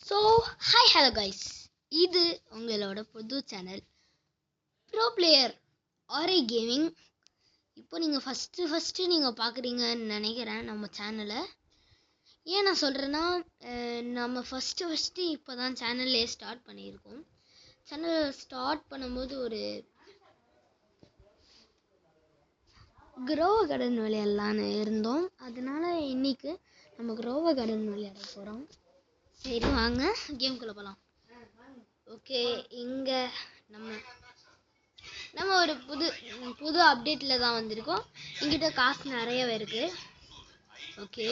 So hi hello guys, இது உங்களோட புது channel bro player R I gaming. இப்போ நீங்கள் ஃபஸ்ட்டு நீங்கள் பார்க்குறீங்கன்னு நினைக்கிறேன் நம்ம சேனலை. ஏன் நான் சொல்கிறேன்னா, நம்ம ஃபஸ்ட்டு இப்போ தான் சேனல்லே ஸ்டார்ட் பண்ணியிருக்கோம். சேனல் ஸ்டார்ட் பண்ணும்போது ஒரு க்ரோவ கார்டன் விளையாடலான்னு இருந்தோம். அதனால இன்னைக்கு நம்ம க்ரோவ கார்டன் விளையாட போகிறோம். சரி வாங்க கேம்குள்ளே போகலாம். ஓகே, இங்கே நம்ம ஒரு புது அப்டேட்டில் தான் வந்திருக்கோம். எங்கிட்ட காசு நிறையவே இருக்குது. ஓகே,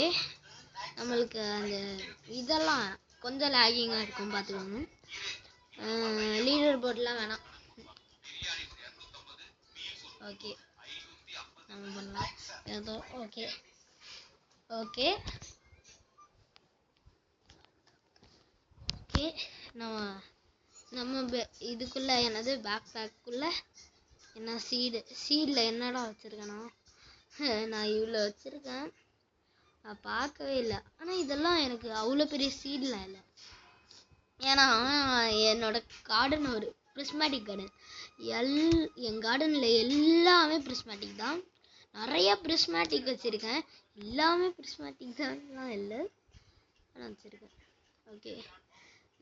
நம்மளுக்கு அந்த இதெல்லாம் கொஞ்சம் லேகிங்காக இருக்கும், பார்த்துக்கோங்க. லீடர் போர்டெலாம் வேணாம். ஓகே, நம்ம பண்ணலாம் ஏதோ. ஓகே ஓகே ஓகே நம்ம இதுக்குள்ளே என்னது பேக்குள்ளே என்ன சீடில் என்னடா வச்சுருக்கேனா? நான் இவ்வளோ வச்சுருக்கேன், நான் பார்க்கவே இல்லை. ஆனால் இதெல்லாம் எனக்கு அவ்வளோ பெரிய சீடெலாம் இல்லை. ஏன்னா என்னோட கார்டன் ஒரு பிரிஸ்மேட்டிக் கார்டன். என் கார்டனில் எல்லாமே பிரிஸ்மேட்டிக் தான். நிறைய பிரிஸ்மேட்டிக் வச்சுருக்கேன். எல்லாமே பிரிஸ்மேட்டிக் தான்லாம் இல்லை, நான் வச்சுருக்கேன். ஓகே,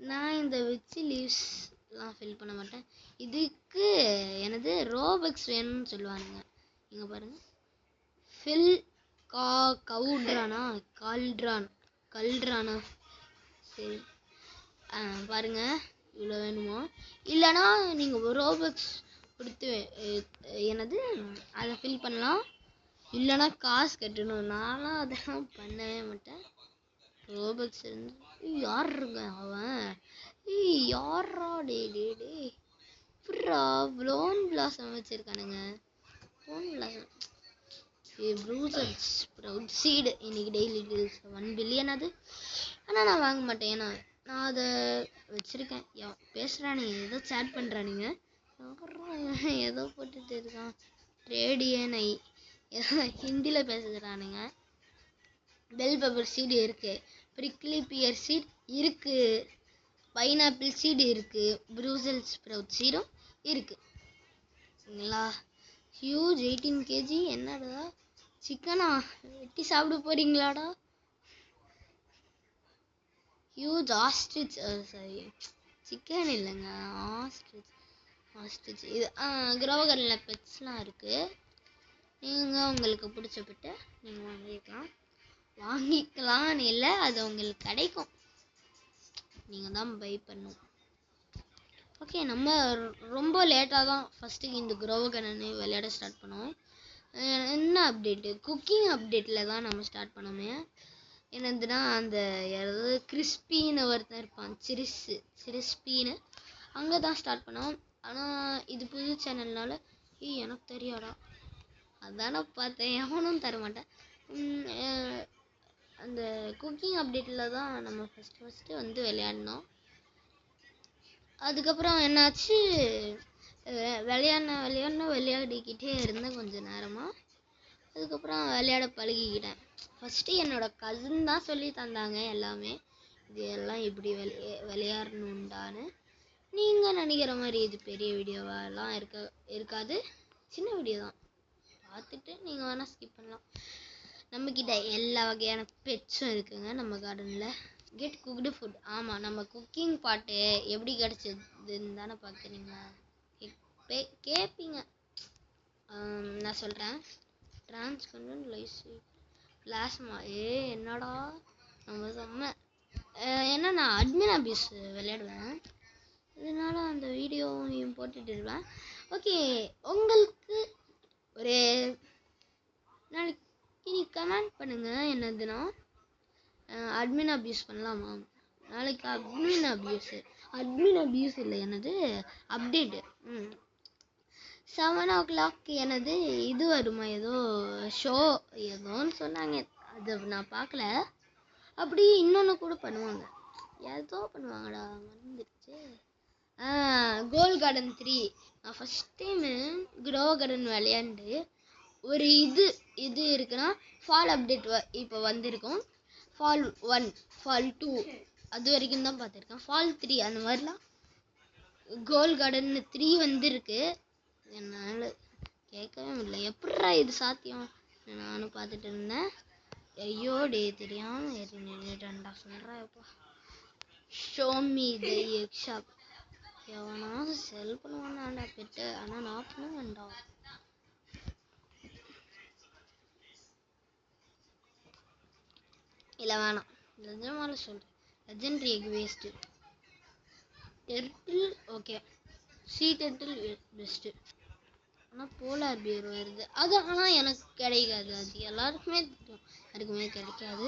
நான் இந்த விச்சி லீவ்ஸ்லாம் ஃபில் பண்ண மாட்டேன். இதுக்கு எனது ரோபக்ஸ் வேணும்னு சொல்லுவானுங்க. இங்கே பாருங்கள், ஃபில் கல்ட்ரானா சரி பாருங்க, இவ்வளோ வேணுமா? இல்லைனா நீங்கள் ரோபக்ஸ் கொடுத்து என்னது அதை ஃபில் பண்ணலாம். இல்லைனா காசு கட்டணும். நான்லாம் அதெல்லாம் பண்ணவே மாட்டேன். ரோபக்ஸ் இருந்து யார் இருக்க அவன்? யாரா டே புறா ப்ளோன் பிளாசம் வச்சுருக்கானுங்க. ப்ளோன் பிளாசம் ப்ரூசல்ஸ் ப்ரௌட் சீடு. இன்னைக்கு டெய்லி டீல்ஸ் 1 பில்லியன் அது. ஆனால் நான் வாங்க மாட்டேன், ஏன்னா நான் அதை வச்சுருக்கேன். பேசுகிறானே, ஏதோ சேட் பண்ணுறானுங்க. ஏதோ போட்டுட்டு இருக்கான். ரேடியனை ஏதோ ஹிந்தியில் பேசுகிறானுங்க. பெல் பெப்பர் சீடு இருக்குது, ப்ரிக்லி பியர் சீட் இருக்குது, பைனாப்பிள் சீடு இருக்குது, ப்ரூசல்ஸ் ஸ்ப்ரவுட் சீடும் இருக்குது. சரிங்களா? Huge 18 kg. என்னடா சிக்கனா வெட்டி சாப்பிட போகிறீங்களாடா? ஹியூஜ் ஆஸ்ட்ரிச், சாரி சிக்கன் இல்லைங்க, ஆஸ்ட்ரிச். இது க்ரோவகரில் பெட்ஸ்லாம் இருக்குது. நீங்கள் உங்களுக்கு பிடிச்ச பெட்டை நீங்கள் வாங்கிக்கலான்னு இல்லை, அது உங்களுக்கு கிடைக்கும். நீங்கள் தான் பை பண்ணும். ஓகே, நம்ம ரொம்ப லேட்டாக தான் ஃபஸ்ட்டு இந்த க்ரோவகரனை விளையாட ஸ்டார்ட் பண்ணோம். என்ன அப்டேட்டு? குக்கிங் அப்டேட்டில் தான் நம்ம ஸ்டார்ட் பண்ணோமே. என்னதுன்னா, அந்த யாராவது கிறிஸ்பின்னு ஒருத்தன் இருப்பான், சிரிஸ்பின்னு, அங்கே தான் ஸ்டார்ட் பண்ணோம். ஆனால் இது புது சேனல்னால எனக்கு தெரியாடா, அதானே பார்த்தேன், எவனும் தரமாட்டேன். அந்த குக்கிங் அப்டேட்டில் தான் நம்ம ஃபஸ்ட்டு வந்து விளையாடினோம். அதுக்கப்புறம் என்னாச்சு, விளையாடிக்கிட்டே இருந்தேன் கொஞ்சம் நேரமாக. அதுக்கப்புறம் விளையாட பழகிக்கிட்டேன். ஃபஸ்ட்டு என்னோடய கசின் தான் சொல்லி தந்தாங்க எல்லாமே, இது எல்லாம் இப்படி விளையாடணுண்டான்னு. நீங்கள் நினைக்கிற மாதிரி இது பெரிய வீடியோவெல்லாம் இருக்காது, சின்ன வீடியோ தான். பார்த்துட்டு நீங்கள் வேணால் ஸ்கிப் பண்ணலாம். நம்மக்கிட்ட எல்லா வகையான பெட்ஸும் இருக்குங்க நம்ம கார்டனில். Get cooked food. ஆமாம், நம்ம குக்கிங் பாட்டு எப்படி கிடச்சதுன்னு தானே பார்க்குறீங்க, கேட்பீங்க. நான் சொல்கிறேன். டிரான்ஸ்கண்டன்ட் லைஃப் பிளாஸ்மா. என்னடா நம்ம செம்ம. ஏன்னா நான் அட்மின் அபியூஸ் விளையாடுவேன், இதனால அந்த வீடியோவையும் போட்டுட்டு இருப்பேன். ஓகே, உங்களுக்கு ஒரு நாளைக்கு இனி கமெண்ட் பண்ணுங்கள். என்னதுன்னா, அட்மின் அபியூஸ் பண்ணலாமா நாளைக்கு? அட்மின் அபியூஸ் இல்லை, என்னது அப்டேட்டு 7 o'clock என்னது இது வருமா, ஏதோ ஷோ ஏதோன்னு சொன்னாங்க. அது நான் பார்க்கல. அப்படி இன்னொன்று கூட பண்ணுவாங்க, ஏதோ பண்ணுவாங்கடா, மறந்துடுச்சு. கோல் கார்டன் 3 நான் ஃபஸ்ட் டைமு க்ரோ கார்டன் விளையாண்டு ஒரு இது இருக்குன்னா, ஃபால் அப்டேட் இப்போ வந்திருக்கும். ஃபால் 1, ஃபால் 2, அது வரைக்கும் தான் பார்த்துருக்கேன். ஃபால் 3 அந்த மாதிரிலாம் கோல் கார்டன் 3 வந்துருக்கு. என்னால் கேட்கவே முடியல, எப்பட்றா இது சாத்தியம்? நானும் பார்த்துட்டு இருந்தேன். ஐயோ டே தெரியாமல் ஏறி நின்றுட்டேன்டா சொல்கிறேன். இப்போ show me the egg shop. எவனாவது செல் பண்ணுவானாண்டா பெட்டு, ஆனால் நான் பண்ண வேண்டாம். இல்லை வேணாம், நிஜமால சொல்கிறேன். Legendary egg waste. Turtle okay, sea turtle best. ஆனால் போலார் பியர் வருது, அது ஆனால் எனக்கு கிடைக்காது. அது எல்லாருக்குமே தெரியும், யாருக்குமே கிடைக்காது.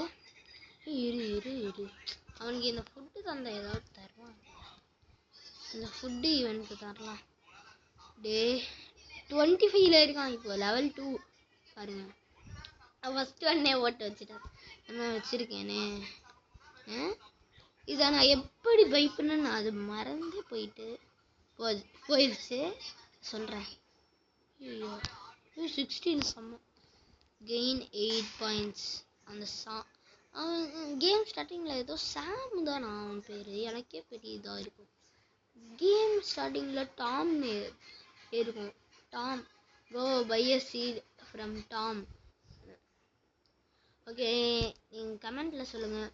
இரு இரு இரு, அவனுக்கு இந்த ஃபுட்டு தந்தா ஏதாவது தருவான். இந்த ஃபுட்டு இவனுக்கு தரலாம். டே 25ல் இருக்கான் இப்போ, level 2 பாருங்க. ஃபஸ்ட்டு ஒன்னே ஓட்டு வச்சுட்டேன். நம்ம வச்சுருக்கேனே, இதை நான் எப்படி பை பண்ணேன்னு அது மறந்தே போயிடுச்சு சொல்கிறேன். ஐயோ 16 செம்ம. Gain 8 points. அந்த கேம் ஸ்டார்டிங்கில் ஏதோ சாம் தான் அவன் பேர், எனக்கே பெரிய இதாக இருக்கும். கேம் ஸ்டார்டிங்கில் டாம் இருக்கும். Tom go by a seat from Tom. Okay, நீங்கள் கமெண்ட்டில் சொல்லுங்கள்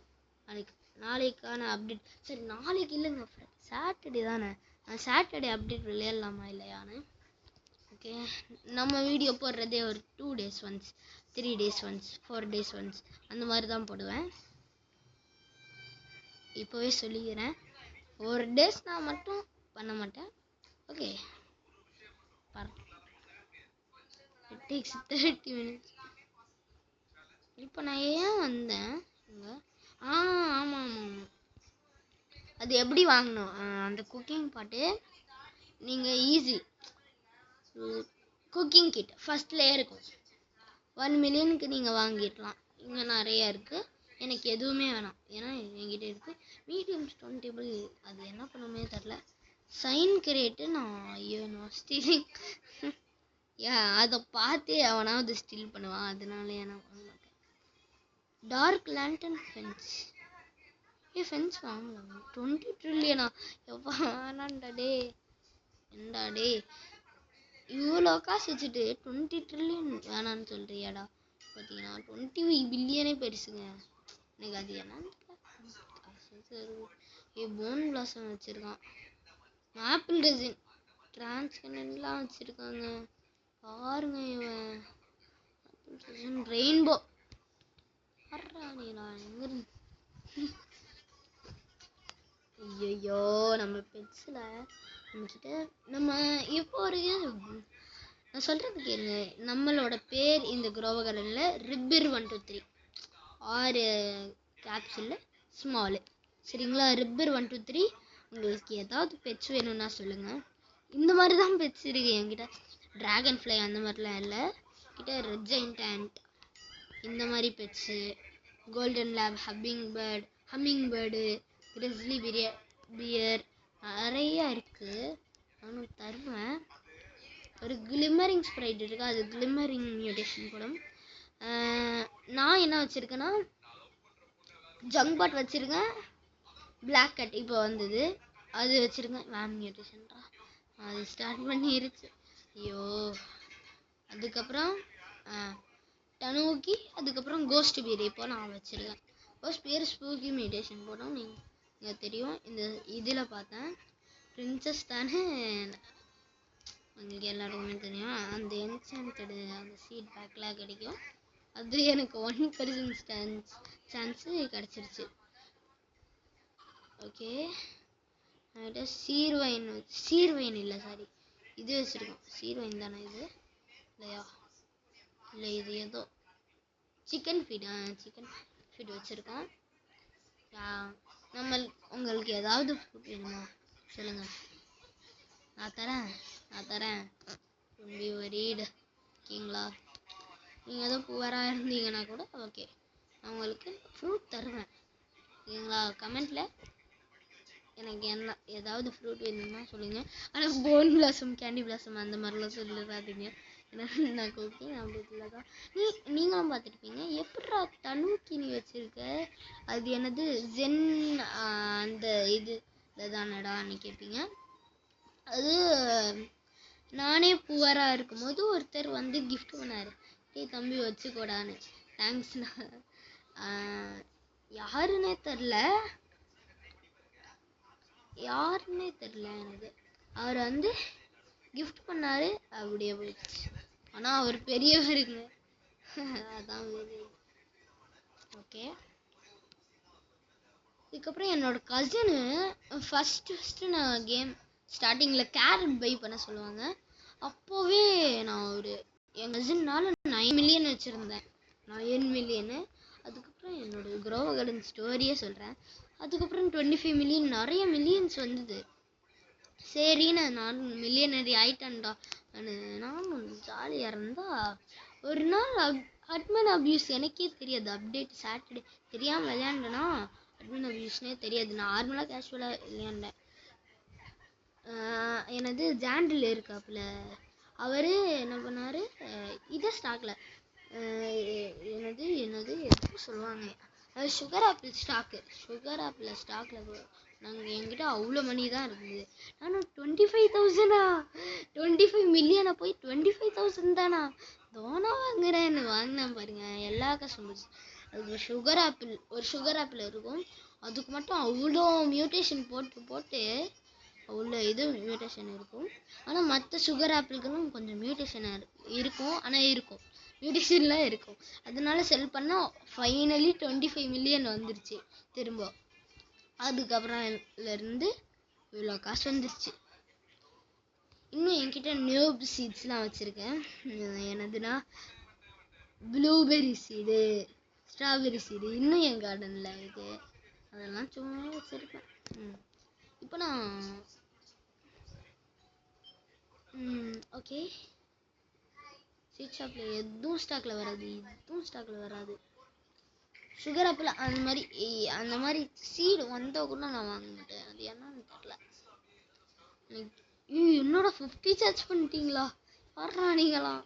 நாளைக்கான அப்டேட். சரி நாளைக்கு இல்லைங்க, சாட்டர்டே தானே, சாட்டர்டே அப்டேட் விளையாடலாமா இல்லையான்னு. ஓகே, நம்ம வீடியோ போடுறதே ஒரு 2 days once, 3 days once, 4 days once அந்த மாதிரி தான் போடுவேன். இப்போவே சொல்லிக்கிறேன், ஒரு டேஸ் நான் மட்டும் பண்ண மாட்டேன். Okay, it takes 30 minutes. இப்போ நான் ஏன் வந்தேன் இங்கே? ஆமாம் ஆமாம், அது எப்படி வாங்கணும் அந்த குக்கிங் பாட்டு. நீங்கள் ஈஸி குக்கிங் கிட் ஃபஸ்ட்லேயே இருக்கும். 1 மில்லியனுக்கு நீங்கள் வாங்கிடலாம். இங்கே நிறையா இருக்குது. எனக்கு எதுவுமே வேணாம், ஏன்னா என்கிட்ட இருக்குது. மீடியம் ஸ்டோன் டேபிள், அது என்ன பண்ணுமே தெரில. சைன் கிரியேட்டு நான் ஸ்டீலிங் அதை பார்த்தே அவனாவது ஸ்டீல் பண்ணுவான், அதனால நான் பண்ண மாட்டேன். Dark lantern fence. ஃபென்ஸ் வாங்கலாம் 20 ட்ரில்லியனா? எப்பா வேணாண்டா டே, என்னடா டே இவ்வளோ காசு வச்சுட்டு 20 ட்ரில்லியன் வேணான்னு சொல்கிறியாடா? பார்த்தீங்கன்னா 20 பில்லியனே பெருசுங்க. எனக்கு அது என்னன்னு போன் பிளாசம் வச்சுருக்கான். ஆப்பிள் டசன் டிரான்ஸ்கனெல்லாம் வச்சுருக்காங்க பாருங்க. இவன் ரெயின்போ ஐயோ, நம்ம பெட்ஸில் நம்மக்கிட்ட நம்ம இப்போ ஒரு நான் சொல்கிறது கேளுங்க. நம்மளோட பேர் இந்த குரோவ கடலில் ரிப்பர் 1 2 3 6 கேப்சூலில் ஸ்மாலு, சரிங்களா? ரிப்பர் 1 2 3. உங்களுக்கு ஏதாவது பெட்ஸ் வேணும்னா சொல்லுங்கள். இந்த மாதிரி தான் பெட்ஸ் இருக்குது என்கிட்ட. ட்ராகன் ஃப்ளை அந்த மாதிரிலாம் இல்லை கிட்ட. ரெட் ஜெயிண்ட் ஆண்ட் இந்த மாதிரி pets, golden lab, hummingbird, grizzly bear நிறையா இருக்குது. நானும் தருவேன். ஒரு கிளிமரிங் ஸ்ப்ரைட் இருக்குது, அது கிளிமரிங் மியூட்டேஷன் கூட. நான் என்ன வச்சுருக்கேன்னா ஜங்பாட் வச்சுருக்கேன். பிளாக் கட் இப்போ வந்தது, அது வச்சுருக்கேன். வேம் மியூட்டேஷன்ரா, அது ஸ்டார்ட் பண்ணிருச்சு. ஐயோ, அதுக்கப்புறம் டனூக்கி, அதுக்கப்புறம் கோஸ்ட் பியர் இப்போ நான் வச்சுருக்கேன். கோஸ்ட் பியர் ஸ்பூக்கி மியூட்டேஷன் போட்டோம். நீங்கள் தெரியும், இந்த இதில் பார்த்தேன். பிரின்சஸ் தானே உங்களுக்கு எல்லாருக்குமே தெரியும். அந்த என்சான்டடு அந்த சீட் பேக்கில் கிடைக்கும். அது எனக்கு 1% சான்ஸு கிடச்சிருச்சு. ஓகே, சீர்வைன் இல்லை சாரி, இது வச்சுருக்கோம். சீர்வைன் தானே இது இல்லையா? இல்லை, இது ஏதோ சிக்கன் ஃபீட் வச்சுருக்கோம். உங்களுக்கு ஏதாவது ஃபுட் வேணுமா சொல்லுங்கள், நான் தரேன். பி வரீடு ஓகேங்களா? நீங்கள் ஏதோ புவராக இருந்தீங்கன்னா கூட ஓகே, நான் உங்களுக்கு ஃப்ரூட் தருவேன் ஓகேங்களா? கமெண்ட்டில் எனக்கு என்ன ஏதாவது ஃப்ரூட் வேணும்னா சொல்லுங்கள். ஆனால் போன் பிளாசம், கேண்டி பிளாசம் அந்த மாதிரிலாம் சொல்லிடாதீங்க. நான் குக்கிங் அப்படில தான் நீங்களும் பார்த்துருப்பீங்க. எப்படா தனுக்கினி வச்சிருக்க, அது என்னது ஜென் அந்த இதில் தானடான்னு கேட்பீங்க. அது நானே புவராக இருக்கும்போது ஒருத்தர் வந்து கிஃப்ட் பண்ணார். டேய் தம்பி வச்சுக்கோடான்னு. தேங்க்ஸ்ண்ணா. யாருன்னே தெரில எனக்கு. அவர் வந்து கிஃப்ட் பண்ணாரு, அப்படியே போயிடுச்சு. ஆனால் அவர் பெரியவருங்க. அதான் ஓகே. இதுக்கப்புறம் என்னோட கசினு ஃபஸ்ட்டு நான் கேம் ஸ்டார்டிங்கில் கேரட் பை பண்ண சொல்லுவாங்க. அப்போவே நான் என் கசின்னால 9 மில்லியன் வச்சுருந்தேன். 9 மில்லியனு. அதுக்கப்புறம் என்னோட குரோவ கார்டன் ஸ்டோரியே சொல்கிறேன். அதுக்கப்புறம் 25 மில்லியன் நிறைய மில்லியன்ஸ் வந்தது. சரின்னு நான் மில்லியனரி ஆயிட்டேன்டா. நானும் ஜாலியாக இருந்தா ஒரு நாள் அட்மின் அப்யூஸ் எனக்கே தெரியாது. அப்டேட் சாட்டர்டே தெரியாமல் விளையாண்டேன்னா அட்மின் அப்யூஸ்னே தெரியாது. நான் நார்மலாக கேஷுவலாக விளையாண்டேன். எனது ஜாண்டில் இருக்காப்புல அவர் என்ன பண்ணார், இதை ஸ்டாக்கில் என்னது எதுவும் சொல்லுவாங்க, அது சுகர் ஆப்பிள் ஸ்டாக்கில் நாங்கள் என்கிட்ட அவ்வளோ மணி தான் இருந்தது. நானும் 25,000 மில்லியனை போய் 25,000 தானா தோனா வாங்கினேன் பாருங்க. எல்லா கஷ்டம் போச்சு. அது ஒரு சுகர் ஆப்பிள் இருக்கும். அதுக்கு மட்டும் அவ்வளோ மியூட்டேஷன் போட்டு அவ்வளோ மியூட்டேஷன் இருக்கும். ஆனால் மற்ற சுகர் ஆப்பிள்களும் கொஞ்சம் மியூட்டேஷன் இருக்கும். ஆனால் மியூட்டேஷன்லாம் இருக்கும். அதனால செல் பண்ணால் ஃபைனலி 25 மில்லியன் வந்துருச்சு திரும்ப. அதுக்கப்புறம்லேருந்து இவ்வளோ காசு வந்துருச்சு. இன்னும் என்கிட்ட நியூப் சீட்ஸ்லாம் வச்சுருக்கேன். என்னதுன்னா ப்ளூபெர்ரி சீடு, ஸ்ட்ராபெர்ரி சீடு இன்னும் என் கார்டனில் இருக்குது. அதெல்லாம் சும்மா வச்சுருக்கேன். இப்போ நான் ஓகே. சீட் ஷாப்பில் எதுவும் ஸ்டாக்கில் வராது. சுகர் ஆப்பிள் அந்த மாதிரி சீடு வந்தால் கூட நான் வாங்க மாட்டேன். அது என்னன்னு தெரியல. என்னோட 50 சார்ஜ் பண்ணிட்டீங்களா? வர்றா நீங்களாம்.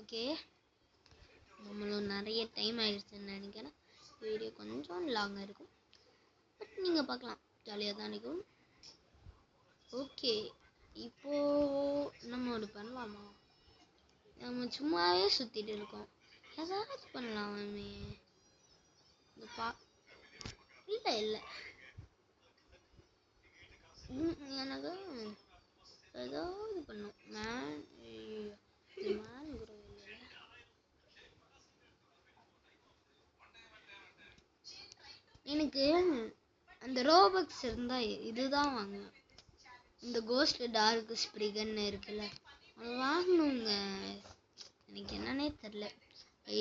ஓகே, நம்மளும் நிறைய டைம் ஆயிடுச்சுன்னு நினைக்கிறேன். வீடியோ கொஞ்சம் லாங்காக இருக்கும், பட் நீங்கள் பார்க்கலாம், ஜாலியாக தான் இருக்கும். ஓகே, இப்போது நம்ம ஒன்று பண்ணலாமா? நம்ம சும்மாவே சுற்றிட்டு இருக்கோம், ஏதாவது பண்ணலாமே. இல்லை எனக்கு ஏதாவது பண்ணும். எனக்கு அந்த ரோபக்ஸ் இருந்தா இதுதான் வாங்குவேன். இந்த கோஸ்ட் டார்க் ஸ்ப்ரிகன் இருக்குல்ல, அது வாங்கணுங்க. எனக்கு என்னன்னே தெரில,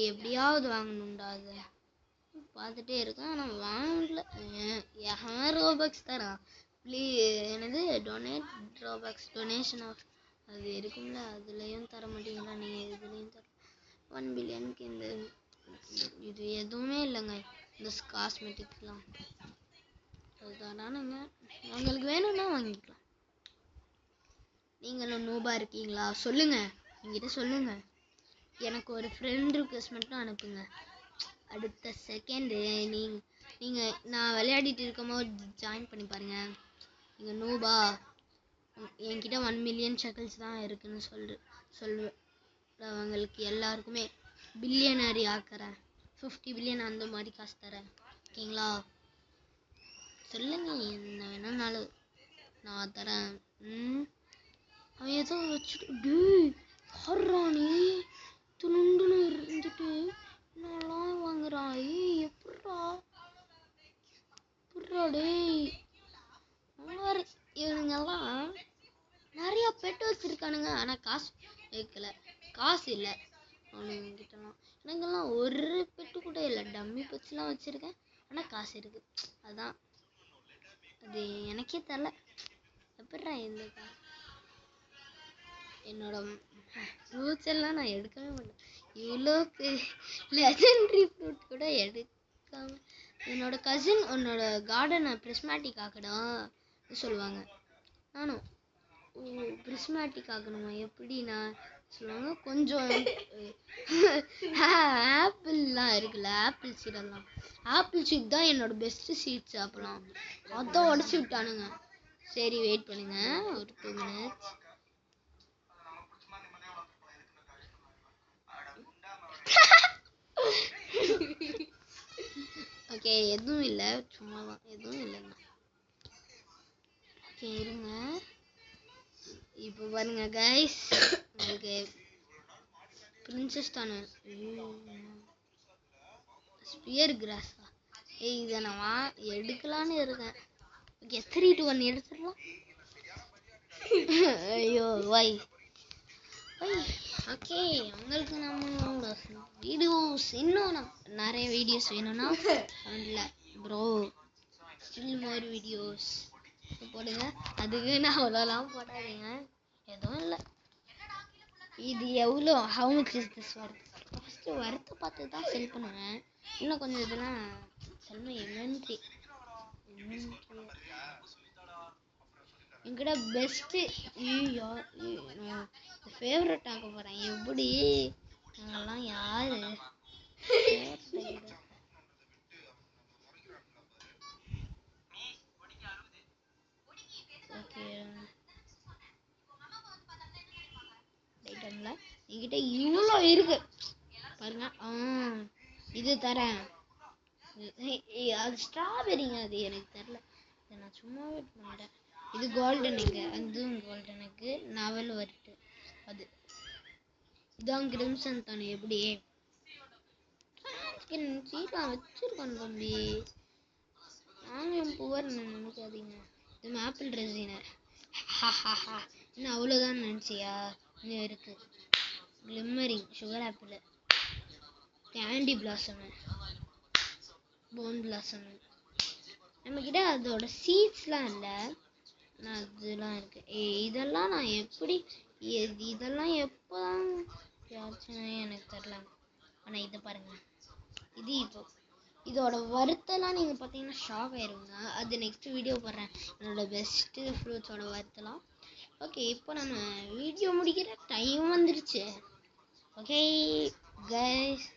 எப்படியாவது வாங்கணும்டா. அதை பார்த்துட்டே இருக்கேன், ஆனால் வாங்கல. ஏன் ரோபக்ஸ் தரா என்னது டொனேட் ரோபக்ஸ் டொனேஷன் ஆஃப் அது இருக்கும்ல, அதுலேயும் தர மாட்டீங்களா நீங்கள்? இதுலேயும் தர 1 பில்லியனுக்கு இது எதுவுமே இல்லைங்க. இந்த காஸ்மெட்டிக்ஸ்லாம் அதுதானானுங்க. உங்களுக்கு வேணும்னா வாங்கிக்கலாம். நீங்களும் நோபாக இருக்கீங்களா? சொல்லுங்கள், என்கிட்ட சொல்லுங்கள். எனக்கு ஒரு ஃப்ரெண்ட் ரிக்வெஸ்ட் மட்டும் அனுப்புங்க. அடுத்த செகண்டு நீங்கள் நான் விளையாடிட்டு இருக்கும்போது ஜாயின் பண்ணி பாருங்கள். நீங்கள் நோபா, என்கிட்ட 1 மில்லியன் ஷெக்கல்ஸ் தான் இருக்குன்னு சொல்லுறவங்களுக்கு எல்லாருக்குமே பில்லியனரி ஆக்குறேன். 50 பில்லியன் அந்த மாதிரி காசு தரேன். ஓகேங்களா? சொல்லுங்க, என்ன வேணும்னாலும் நான் தரேன். அவன் ஏதோ வச்சுட்டு ஹர்றானே துணுண்டுன்னு இருந்துட்டு நல்லா வாங்குறான். எப்படா டேய், இவனுங்கெல்லாம் நிறைய பெட் வச்சிருக்கானுங்க, ஆனால் காசு வைக்கல, காசு இல்லை அவனுங்கிட்டலாம். எனக்கெல்லாம் ஒரு பெட்டு கூட இல்லை, டம்மி பெட்ஸ்லாம் வச்சுருக்கேன், ஆனால் காசு இருக்கு. அதான் அது எனக்கே தெரில எப்படா என்னோட ஃப்ரூட்ஸ் எல்லாம் நான் எடுக்கவே மாட்டேன். இவ்வளோ லெஜெண்டரி ஃப்ரூட் கூட எடுக்காம என்னோட கசின் உன்னோட கார்டனை பிரிஸ்மேட்டிக் ஆக்கடா சொல்லுவாங்க. நானும் பிரிஸ்மேட்டிக் ஆகணுமா எப்படின்னா சொல்லுவாங்க கொஞ்சம் ஆப்பிள்லாம் இருக்குல்ல ஆப்பிள் சீடெல்லாம் ஆப்பிள் சீட் தான் என்னோட பெஸ்ட் சீட்ஸ் அப்பலாம் அதான் உடச்சி விட்டானுங்க. சரி வெயிட் பண்ணுங்க ஒரு 2 மினிட்ஸ். ஓகே எதுவும் இல்லை சும்மா தான் எதுவும் இல்லைங்க. ஓகே இருங்க இப்போ பாருங்க கைஸ் உங்களுக்கு பிரின்சஸ் தானே ஸ்பியர் கிராஸா இதை நான் எடுக்கலான்னு இருக்கேன். ஓகே 3 to 1 எடுத்துடலாம். ஐயோ வை ஓகே உங்களுக்கு நம்ம வீடியோஸ் இன்னும் நிறைய வீடியோஸ் வேணும்னா இல்லை ப்ரோ ஸ்டில் மோர் வீடியோஸ் போடுங்க. அதுக்கு நான் அவ்வளோலாம் போடாதீங்க எதுவும் இல்லை. இது எவ்வளோ how much is this work first ஒர்த்தை பார்த்து தான் செல் பண்ணுவேன். இன்னும் கொஞ்சம் இதெல்லாம் செல்லுமே எம்என்ட்ரி என்கிட்ட பெஸ்ட்டு ஃபேவரட் ஆக போகிறேன். எப்படி நாங்கெல்லாம் யாரு ஓகே என்கிட்ட இவ்வளோ இருக்கு பாருங்க. இது தரேன் அது ஸ்ட்ராபெரிங்க அது எனக்கு தெரில இதை நான் சும்மாவே பண்ணிட்டேன். இது கோல்டன் எக்கு அதுவும் கோல்டன் எக்கு நவல் வருது அது இதான் கிரிம்சன் தானே எப்படி சீட்டாக வச்சிருக்கோம் தம்பி. நாங்கள் புவர் நினைக்காதீங்க. இது ஆப்பிள் ரெசினர் இன்னும் அவ்வளோதான் நினச்சியா இன்னும் இருக்கு. கிளிம்மரிங் சுகர் ஆப்பிள் கேண்டி பிளாசமு போன் பிளாசமு நம்மக்கிட்ட அதோட சீட்ஸ்லாம் இல்லை அதெல்லாம் இருக்கு. இதெல்லாம் நான் எப்படி இதெல்லாம் எப்போ பிரச்சனையே எனக்கு தெரில. ஆனால் இதை பாருங்க இது இப்போ இதோட வறுத்தெல்லாம் நீங்கள் பார்த்தீங்கன்னா ஷாக் ஆயிடுங்க. அது நெக்ஸ்ட் வீடியோ போடுறேன் என்னோட பெஸ்ட்டு ஃப்ரூட்ஸோட வறுத்தெல்லாம். ஓகே இப்போ நம்ம வீடியோ முடிக்கிற டைம் வந்துருச்சு. ஓகே கைஸ்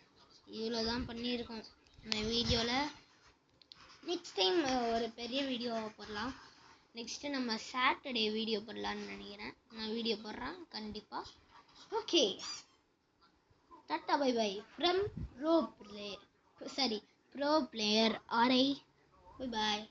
இவ்வளோ தான் பண்ணியிருக்கோம் இந்த வீடியோவில். நெக்ஸ்ட் டைம் ஒரு பெரிய வீடியோ போடலாம். நெக்ஸ்ட்டு நம்ம சாட்டர்டே வீடியோ போடலான்னு நினைக்கிறேன். நான் வீடியோ போடுறேன் கண்டிப்பாக. Okay tata bye bye from bro player RI. Bye bye.